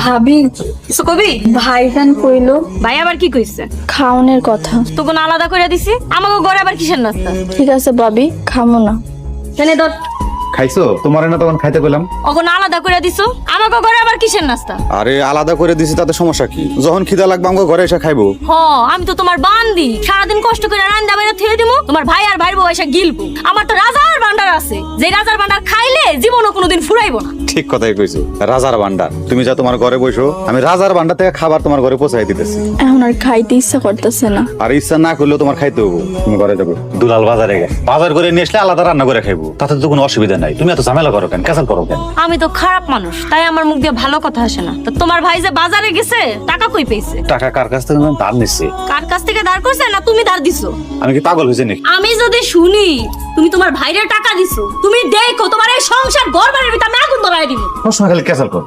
ভাবি কিছু কবি? ভাইজান কইলো ভাই আবার কি কইছে? খাওনের কথা। তো কোন আলাদা করে দিছি? আমাকে ঘরে আবার কিসের নাস্তা? ঠিক আছে ভাবি, খামো না। জানে দর খাইছো? তোমার না তখন খাইতে পেলাম। ওগুন আলাদা করে দিছো, আমাকে ঘরে আবার কিসের নাস্তা? আরে আলাদা করে দিছি তাতে সমস্যা কি? যখন খিদা লাগবে আমাকে ঘরে এসে খাইবো। হ, আমি তো তোমার বান্দি, সারাদিন কষ্ট করে রান্না বাইরে থুয়ে দিমু, তোমার ভাই আর ভাইর বউ এসে গিলবো। আমার তো রাজার ভান্ডার আছে, যে রাজার ভান্ডার খাইলে জীবনও কোনোদিন ফুরাইবো না। ঠিক কথাই কইছো, রাজার ভান্ডার। তুমি যা তোমার ঘরে বসো, আমি রাজার ভান্ডার থেকে খাবার তোমার ঘরে পৌঁছাই দিতেছি। এখন আর খাইতে ইচ্ছা করতেছে না। আর ইচ্ছা না করলেও তোমার খাইতে হবো। তুমি ঘরে যাবো, দুলাল বাজারে গে বাজার করে নিয়ে আসলে আলাদা রান্না করে খাইবো, তাতে তো কোনো অসুবিধা নাই। তুমি এত ঝামেলা করো কেন, ক্যাসাল করো কেন? আমি তো খারাপ মানুষ, তাই আমার মুখ দিয়ে ভালো কথা আসে না। তো তোমার ভাই যে বাজারে গেছে, টাকা কই পেয়েছে? টাকা কার কাছ থেকে ধার নিচ্ছে? কার কাছ থেকে ধার করছে না তুমি ধার দিছো? আমি কি পাগল হয়েছে নাকি? আমি যদি শুনি তুমি তোমার ভাইরে টাকা দিছো, তুমি দেখো তোমার এই সংসার ঘর বাড়ির ভিতরে আমি আগুন ধরায় দিব। সবসময় খালি ক্যাসাল করো।